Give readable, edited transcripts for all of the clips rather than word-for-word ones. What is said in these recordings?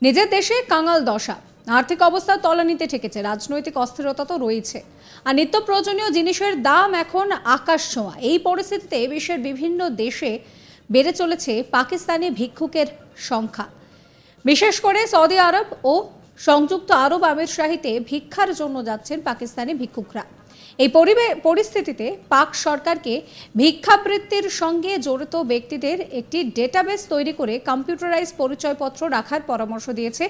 নিজের দেশে কাঙাল দশা, আর্থিক অবস্থা তলানিতে ঠেকেছে, রাজনৈতিক অস্থিরতা তো রয়েছে, আর নিত্য প্রয়োজনীয় জিনিসের দাম এখন আকাশ ছোঁয়া। এই পরিস্থিতিতে বিশ্বের বিভিন্ন দেশে বেড়ে চলেছে পাকিস্তানি ভিক্ষুকের সংখ্যা। বিশেষ করে সৌদি আরব ও সংযুক্ত আরব আমিরশাহিতে ভিক্ষার জন্য যাচ্ছেন পাকিস্তানি ভিক্ষুকরা। এই পরিস্থিতিতে পাক সরকারকে ভিক্ষাবৃত্তির সঙ্গে জড়িত ব্যক্তিদের একটি ডেটাবেস তৈরি করে কম্পিউটারাইজ পরিচয়পত্র রাখার পরামর্শ দিয়েছে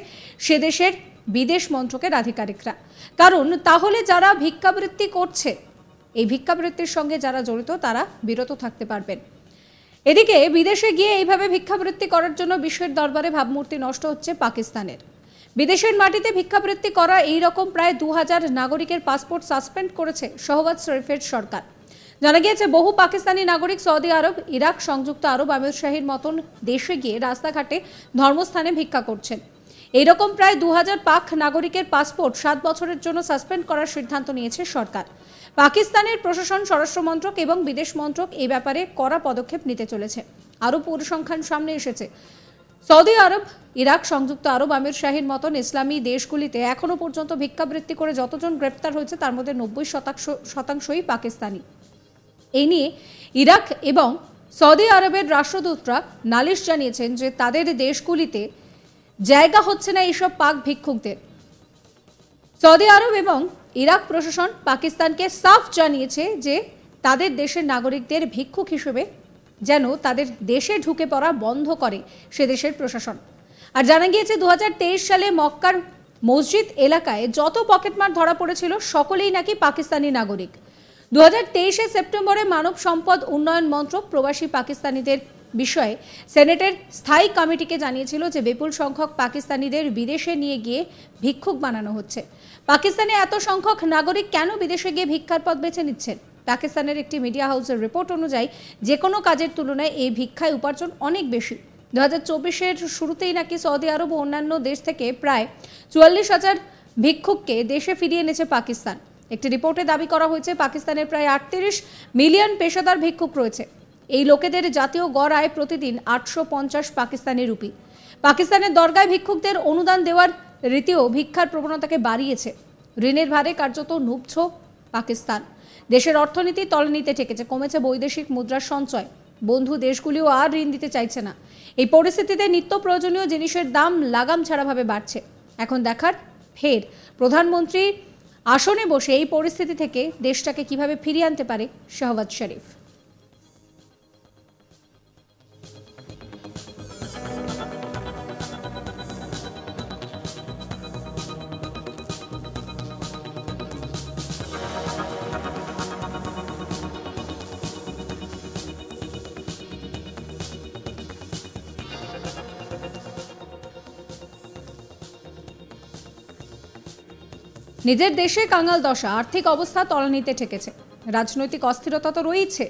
সে দেশের বিদেশ মন্ত্রকের আধিকারিকরা। কারণ তাহলে যারা ভিক্ষাবৃত্তি করছে, এই ভিক্ষাবৃত্তির সঙ্গে যারা জড়িত তারা বিরত থাকতে পারবেন। এদিকে বিদেশে গিয়ে এইভাবে ভিক্ষাবৃত্তি করার জন্য বিশ্বের দরবারে ভাবমূর্তি নষ্ট হচ্ছে পাকিস্তানের। বিদেশের মাটিতে ভিক্ষাবৃত্তি করা এই রকম প্রায় 2000 নাগরিকের পাসপোর্ট সাসপেন্ড করেছে শাহবাজ শরীফের সরকার। জানা গিয়েছে বহু পাকিস্তানি নাগরিক সৌদি আরব, ইরাক, সংযুক্ত আরব আমিরশাহির মতন দেশে গিয়ে রাস্তাঘাটে ধর্মস্থানে ভিক্ষা করছেন। এইরকম প্রায় 2000 পাক নাগরিকের পাসপোর্ট 7 বছরের জন্য সাসপেন্ড করার সিদ্ধান্ত নিয়েছে সরকার। পাকিস্তানের প্রশাসন, স্বরাষ্ট্র মন্ত্রক এবং বিদেশ মন্ত্রক এই ব্যাপারে কড়া পদক্ষেপ নিতে চলেছে। আরও পরিসংখ্যান সামনে এসেছে। সৌদি আরব, ইরাক, সংযুক্ত আরব আমিরশাহির মতন ইসলামী দেশগুলিতে এখনো পর্যন্ত ভিক্ষাবৃত্তি করে যতজন গ্রেপ্তার হয়েছে তার মধ্যে 90% পাকিস্তানি। এই নিয়ে ইরাক এবং সৌদি আরবের রাষ্ট্রদূতরা নালিশ জানিয়েছেন যে তাদের দেশগুলিতে জায়গা হচ্ছে না এইসব পাক ভিক্ষুকদের। সৌদি আরব এবং ইরাক প্রশাসন পাকিস্তানকে সাফ জানিয়েছে যে তাদের দেশের নাগরিকদের ভিক্ষুক হিসেবে যেন তাদের দেশে ঢুকে পড়া বন্ধ করে সে দেশের প্রশাসন। আর জানা গিয়েছে 2023 সালে মক্কার মসজিদ এলাকায় যত পকেটমার ধরা পড়েছিল সকলেই নাকি পাকিস্তানি নাগরিক। 2023 সেপ্টেম্বরে মানব সম্পদ উন্নয়ন মন্ত্রক প্রবাসী পাকিস্তানিদের বিষয়ে সেনেটের স্থায়ী কমিটিকে জানিয়েছিল যে বিপুল সংখ্যক পাকিস্তানিদের বিদেশে নিয়ে গিয়ে ভিক্ষুক বানানো হচ্ছে। পাকিস্তানে এত সংখ্যক নাগরিক কেন বিদেশে গিয়ে ভিক্ষার পথ বেছে নিচ্ছেন? পাকিস্তানের একটি মিডিয়া হাউসের রিপোর্ট অনুযায়ী যে কোনো কাজের তুলনায় এই ভিক্ষায় উপার্জন অনেক বেশি। 2024 শুরুতেই নাকি সৌদি আরব ও অন্যান্য দেশ থেকে প্রায় 44,000 ভিক্ষুককে দেশে ফিরিয়ে এনেছে পাকিস্তান। একটি রিপোর্টে দাবি করা হয়েছে পাকিস্তানের প্রায় 38 মিলিয়ন পেশাদার ভিক্ষুক রয়েছে। এই লোকেদের জাতীয় গড় আয় প্রতিদিন 850 পাকিস্তানি রুপি। পাকিস্তানের দরগায় ভিক্ষুকদের অনুদান দেওয়ার রীতিও ভিক্ষার প্রবণতাকে বাড়িয়েছে। ঋণের ভারে কার্যত নুবছ পাকিস্তান। দেশের অর্থনীতি তলানিতে ঠেকেছে, কমেছে বৈদেশিক মুদ্রার সঞ্চয়। বন্ধু দেশগুলিও আর ঋণ দিতে চাইছে না। এই পরিস্থিতিতে নিত্য প্রয়োজনীয় জিনিসের দাম লাগাম ছাড়াভাবে বাড়ছে। এখন দেখার ফের প্রধানমন্ত্রী আসনে বসে এই পরিস্থিতি থেকে দেশটাকে কিভাবে ফিরিয়ে আনতে পারে শাহবাজ শরীফ। নিজের দেশে কাঙাল দশা, আর্থিক অবস্থা তলানিতে ঠেকেছে, রাজনৈতিক অস্থিরতা তো রয়েছে,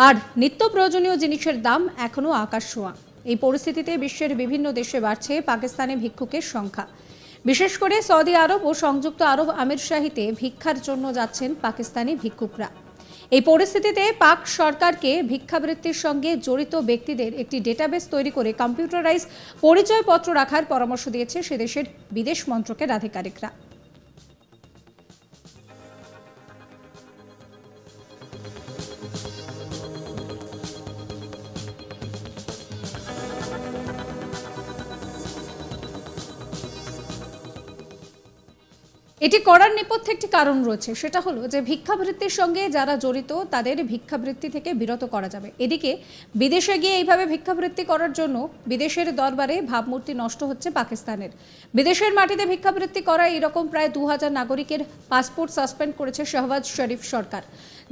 আর নিত্য প্রয়োজনীয় জিনিসের দাম এখনো আকাশ ছোঁয়া। এই পরিস্থিতিতে বিশ্বের বিভিন্ন দেশে বাড়ছে পাকিস্তানি ভিক্ষুকের সংখ্যা। বিশেষ করে সৌদি আরব ও সংযুক্ত আরব আমিরশাহিতে ভিক্ষার জন্য যাচ্ছেন পাকিস্তানি ভিক্ষুকরা। এই পরিস্থিতিতে পাক সরকারকে ভিক্ষাবৃত্তির সঙ্গে জড়িত ব্যক্তিদের একটি ডেটাবেস তৈরি করে কম্পিউটারাইজ পরিচয়পত্র রাখার পরামর্শ দিয়েছে সে দেশের বিদেশ মন্ত্রকের আধিকারিকরা। এটি করার নেপথ্যে একটি কারণ রয়েছে, সেটা হলো যে ভিক্ষাবৃত্তির সঙ্গে যারা জড়িত তাদের ভিক্ষাবৃত্তি থেকে বিরত করা যাবে। এদিকে বিদেশে গিয়ে এইভাবে ভিক্ষাবৃত্তি করার জন্য বিদেশের দরবারে ভাবমূর্তি নষ্ট হচ্ছে পাকিস্তানের। বিদেশের মাটিতে ভিক্ষাবৃত্তি করা এরকম প্রায় 2000 নাগরিকের পাসপোর্ট সাসপেন্ড করেছে শাহবাজ শরীফ সরকার।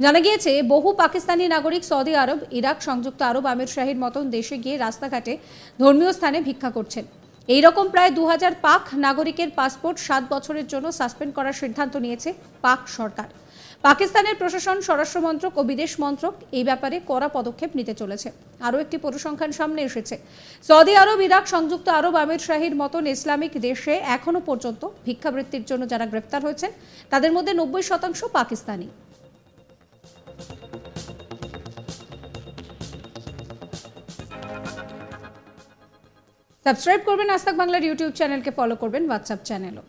জানা গিয়েছে বহু পাকিস্তানি নাগরিক সৌদি আরব, ইরাক, সংযুক্ত আরব আমিরশাহির মতন দেশে গিয়ে রাস্তাঘাটে ধর্মীয় স্থানে ভিক্ষা করছেন। এইরকম প্রায় 2000 পাক নাগরিকের পাসপোর্ট 7 বছরের জন্য সাসপেন্ড করার সিদ্ধান্ত নিয়েছে পাক সরকার। পাকিস্তানের প্রশাসন, স্বরাষ্ট্র মন্ত্রক ও বিদেশ মন্ত্রক এই ব্যাপারে কড়া পদক্ষেপ নিতে চলেছে। আরও একটি পরিসংখ্যান সামনে এসেছে। সৌদি আরব, ইরাক, সংযুক্ত আরব আমিরশাহির মতন ইসলামিক দেশে এখনো পর্যন্ত ভিক্ষাবৃত্তির জন্য যারা গ্রেফতার হয়েছেন তাদের মধ্যে 90% পাকিস্তানি। সাবস্ক্রাইব করবেন আজ তাক বাংলার ইউটিউব চ্যানেলকে, ফলো করবেন হোয়াটসঅ্যাপ চ্যানেলও।